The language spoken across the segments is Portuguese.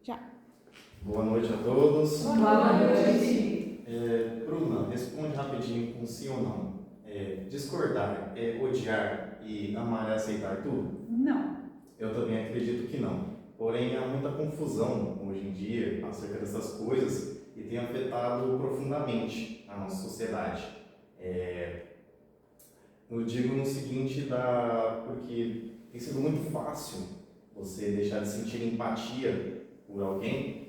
Já. Boa noite a todos. Boa noite. Bruna, responde rapidinho com sim ou não. Discordar é odiar e amar é aceitar tudo? Não. Eu também acredito que não. Porém, há muita confusão hoje em dia acerca dessas coisas e tem afetado profundamente a nossa sociedade. Eu digo no seguinte, porque tem sido muito fácil você deixar de sentir empatia por alguém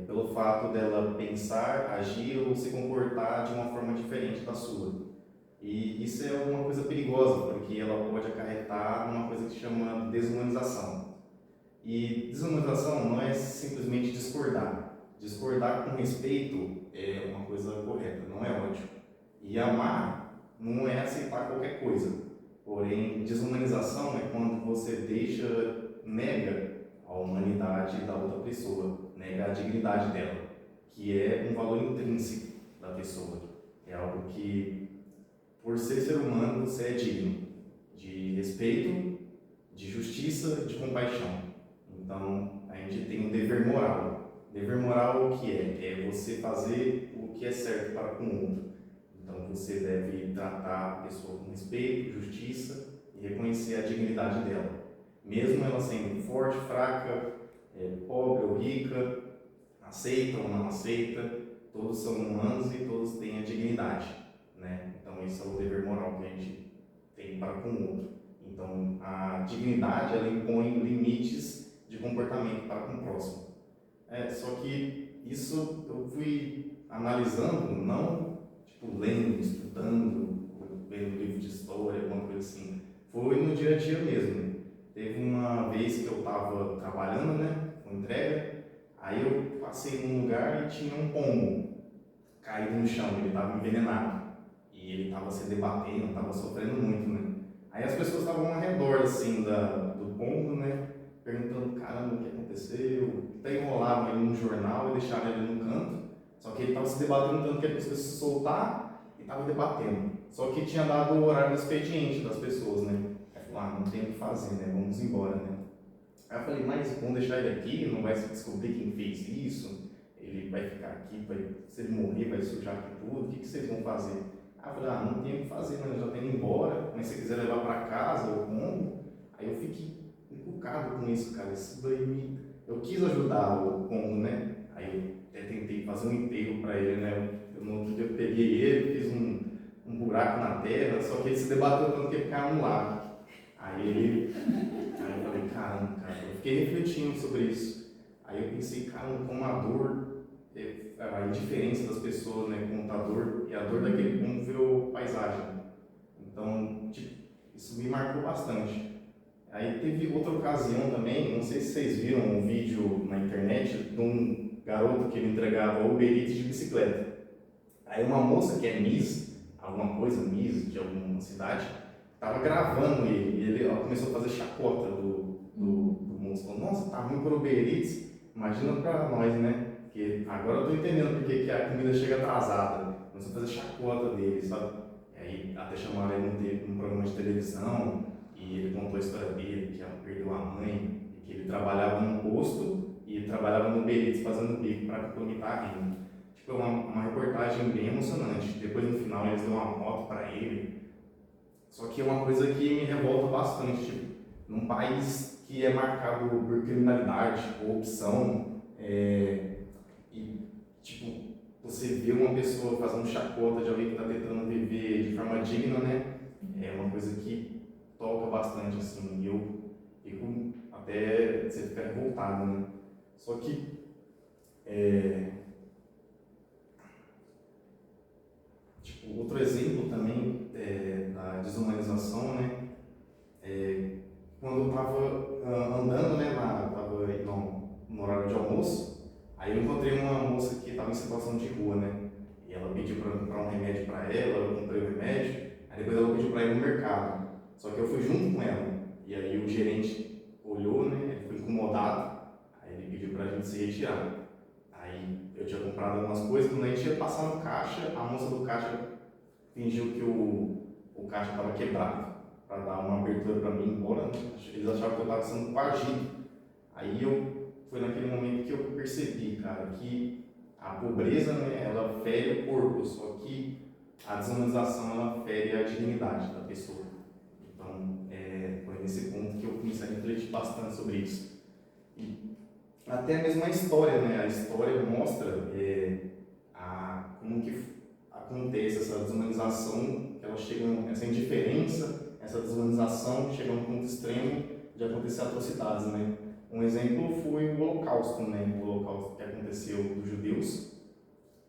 pelo fato dela pensar, agir ou se comportar de uma forma diferente da sua. E isso é uma coisa perigosa, porque ela pode acarretar numa coisa que se chama desumanização. E desumanização não é simplesmente discordar. Discordar com respeito é uma coisa correta, não é ódio. E amar não é aceitar qualquer coisa. Porém, desumanização é quando você nega a humanidade da outra pessoa, nega a dignidade dela, que é um valor intrínseco da pessoa. É algo que, por ser humano, você é digno de respeito, de justiça, de compaixão. Então, a gente tem um dever moral. Dever moral o que é? É você fazer o que é certo para com o outro. Então, você deve tratar a pessoa com respeito, justiça e reconhecer a dignidade dela. Mesmo ela sendo forte, fraca, pobre ou rica, aceita ou não aceita, todos são humanos e todos têm a dignidade, né? Então, esse é o dever moral que a gente tem para com o outro. Então, a dignidade, ela impõe limites de comportamento para com o próximo. Só que isso eu fui analisando, não lendo, estudando, vendo livro de história, alguma coisa assim. Foi no dia a dia mesmo. Teve uma vez que eu estava trabalhando, com entrega, aí eu passei num lugar e tinha um pombo caído no chão, ele estava envenenado. E ele estava se debatendo, estava sofrendo muito, Aí as pessoas estavam ao redor, assim, do pombo, perguntando, caramba, o que aconteceu? Até enrolaram ele num jornal e deixaram ele no canto. Só que ele estava se debatendo tanto que ele conseguiu se soltar e estava debatendo. Só que tinha dado o horário do expediente das pessoas, Aí falou, não tem o que fazer, vamos embora, Aí eu falei, mas vamos deixar ele aqui, não vai se descobrir quem fez isso, ele vai ficar aqui, se ele morrer vai sujar aqui tudo, o que vocês vão fazer? Aí eu falei, não tem o que fazer, já tem ido embora, mas se você quiser levar para casa, eu como. Aí eu fiquei encucado com isso, cara, eu quis ajudar o pombo, Aí eu até tentei fazer um enterro para ele, No outro dia eu peguei ele, fiz um buraco na terra, só que ele se debateu tanto que ele caiu no lago. Aí eu falei, caramba, cara, eu fiquei refletindo sobre isso. Aí eu pensei, caramba, como a dor, a indiferença das pessoas, conta a dor, e a dor daquele pombo virou paisagem. Então, isso me marcou bastante. Aí teve outra ocasião também, não sei se vocês viram um vídeo na internet de um garoto que ele entregava Uber Eats de bicicleta. Aí uma moça que é Miss, alguma coisa, Miss de alguma cidade, estava gravando ele e ela começou a fazer chacota do moço. Falou, nossa, tá ruim para o Uber Eats, imagina para nós, Porque agora eu tô entendendo porque que a comida chega atrasada. Começou a fazer chacota dele, sabe? E aí até chamaram ele num programa de televisão e ele contou a história dele, que ela perdeu a mãe, e que ele trabalhava num posto e trabalhava no Uber Eats fazendo bico para complementar a renda. É uma reportagem bem emocionante. Depois no final eles dão uma moto para ele. Só que é uma coisa que me revolta bastante, num país que é marcado por criminalidade, corrupção, você vê uma pessoa fazendo chacota de alguém que está tentando viver de forma digna, É uma coisa que toca bastante, assim, e eu fico até você ficar revoltado, Só que outro exemplo também da desumanização, quando eu estava andando, estava no horário de almoço, aí eu encontrei uma moça que estava em situação de rua, E ela pediu para comprar um remédio para ela, eu comprei o remédio, aí depois ela pediu para ir no mercado. Só que eu fui junto com ela, e aí o gerente olhou, Ele ficou incomodado, aí ele pediu para a gente se retirar. Aí eu tinha comprado algumas coisas, quando a gente ia passar no caixa, a moça do caixa fingiu que o caixa estava quebrado, para dar uma abertura para mim ir embora, Eles achavam que eu estava sendo coagido. Aí foi naquele momento que eu percebi, cara, que a pobreza, né, ela fere o corpo, só que a desumanização, ela fere a dignidade da pessoa. Então, foi nesse ponto que eu comecei a refletir bastante sobre isso. E até mesmo a história, né? A história mostra como que acontece essa desumanização, que ela chega, essa indiferença, essa desumanização chega a um ponto extremo de acontecer atrocidades, né? Um exemplo foi o Holocausto, né? O Holocausto que aconteceu dos judeus.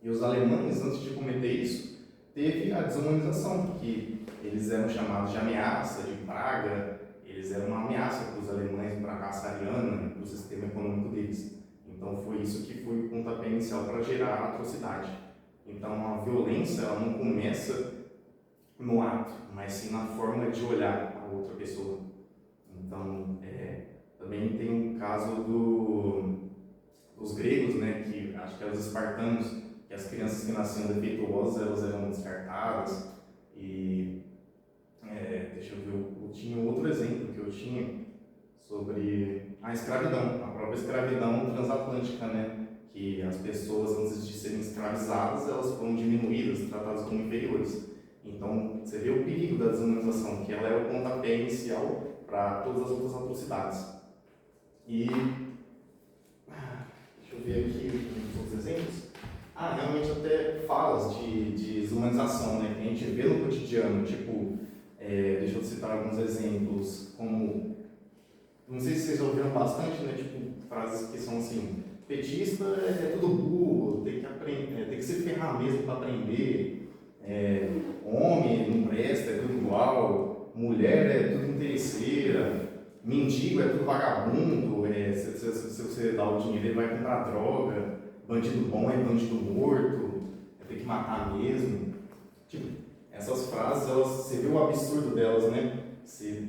E os alemães, antes de cometer isso, teve a desumanização, porque eles eram chamados de ameaça, de praga, eles eram uma ameaça para os alemães, para a raça ariana, para o sistema econômico deles. Então foi isso que foi o pontapé inicial para gerar a atrocidade. Então a violência, ela não começa no ato, mas sim na forma de olhar a outra pessoa. Então, também tem o caso dos gregos, né, que acho que eram os espartanos, que as crianças que nasciam defeituosas, elas eram descartadas. E, deixa eu ver, eu tinha outro exemplo que eu tinha sobre a escravidão, a própria escravidão transatlântica, né, que as pessoas, antes de serem escravizadas, elas foram diminuídas, tratadas como inferiores. Então, você vê o perigo da desumanização, que ela é o pontapé inicial para todas as outras atrocidades. E, deixa eu ver aqui uns outros exemplos. Realmente até falas de desumanização, né, que a gente vê no cotidiano, tipo, deixa eu citar alguns exemplos, como, não sei se vocês ouviram bastante, né, tipo, frases que são assim, petista é tudo burro, tem que aprender, tem que se ferrar mesmo para aprender, homem não presta, é tudo igual, mulher é tudo interesseira, mendigo é tudo vagabundo, se você dá o dinheiro ele vai comprar droga, bandido bom é bandido morto, tem que matar mesmo. Tipo, essas frases, você vê o absurdo delas, né? Você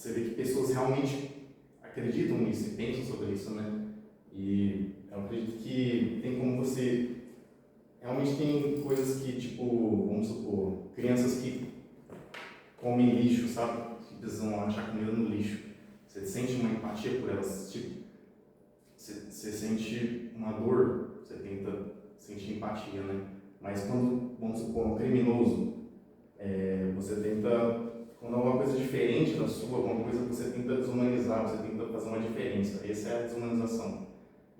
vê que pessoas realmente acreditam nisso e pensam sobre isso, né? E eu acredito que tem como você... Realmente tem coisas que, tipo, vamos supor, crianças que comem lixo, sabe? Que precisam achar comida no lixo. Você sente uma empatia por elas, tipo, você sente uma dor, você tenta sentir empatia, né? Mas quando, vamos supor, um criminoso, você tenta, quando é uma coisa diferente da sua, alguma coisa que você tenta desumanizar, você tenta fazer uma diferença. Essa é a desumanização.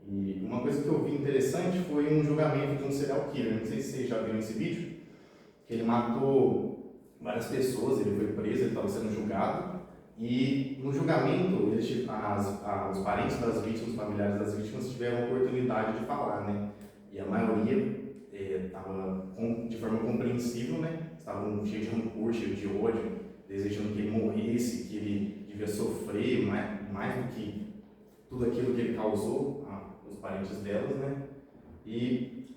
E uma coisa que eu vi interessante foi um julgamento de um serial killer. Não sei se vocês já viram esse vídeo, que ele matou várias pessoas, ele foi preso, ele estava sendo julgado. E no julgamento, os parentes das vítimas, os familiares das vítimas tiveram a oportunidade de falar, né? E a maioria estava de forma compreensível, né? Estavam cheios de rancor, cheios de ódio, desejando que ele morresse, que ele devia sofrer mais do que tudo aquilo que ele causou aos parentes delas, né?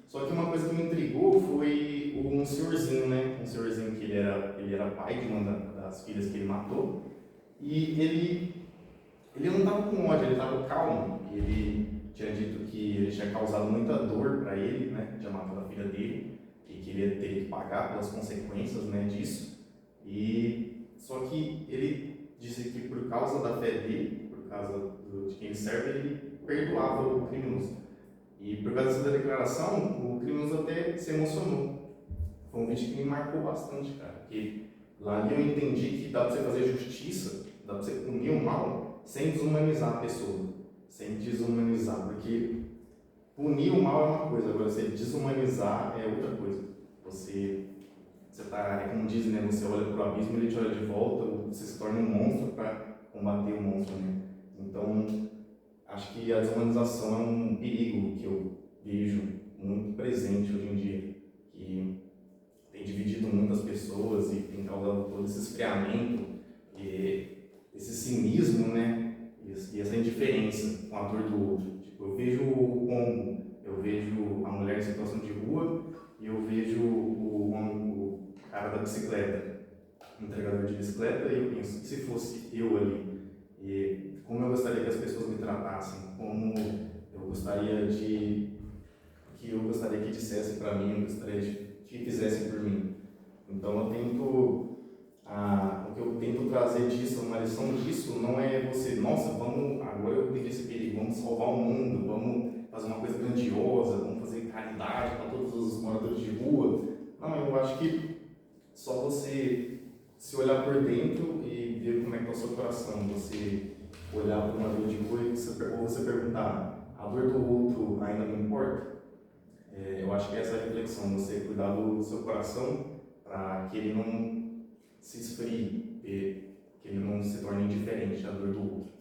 Só que uma coisa que me intrigou foi um senhorzinho, né? Um senhorzinho que ele era pai de uma das filhas que ele matou. E ele não estava com ódio, ele estava calmo. Ele tinha dito que ele tinha causado muita dor para ele, né? Tinha matado a filha dele e que ele ia ter que pagar pelas consequências, né, disso. Só que ele disse que por causa da fé dele, por causa de quem ele serve, ele perdoava o criminoso. E por causa dessa declaração, o criminoso até se emocionou. Foi um vídeo que me marcou bastante, cara. Porque lá eu entendi que dá para você fazer justiça, dá para você punir o mal sem desumanizar a pessoa, sem desumanizar, porque punir o mal é uma coisa, agora você desumanizar é outra coisa. Você tá, como dizem, né, você olha para o abismo, ele te olha de volta, você se torna um monstro para combater o monstro, né? Então, acho que a desumanização é um perigo que eu vejo muito presente hoje em dia, que tem dividido muitas pessoas e tem causado todo esse esfriamento, esse cinismo, né? E essa indiferença com a dor do outro. Tipo, eu vejo o Congo, eu vejo a mulher em situação de rua e eu vejo o cara da bicicleta, o entregador de bicicleta, e eu penso, e se fosse eu ali? E como eu gostaria que as pessoas me tratassem, como eu gostaria que dissessem para mim, eu gostaria que fizessem por mim. Então o que eu tento trazer disso, uma lição disso, não é você, nossa, agora eu entendi esse perigo, vamos salvar o mundo, vamos fazer uma coisa eu acho que só você se olhar por dentro e ver como é que está o seu coração. Você olhar para uma dor de rua e você perguntar, a dor do outro ainda não importa? Eu acho que essa é a reflexão, você cuidar do seu coração para que ele não se esfrie, que ele não se torne indiferente à dor do outro.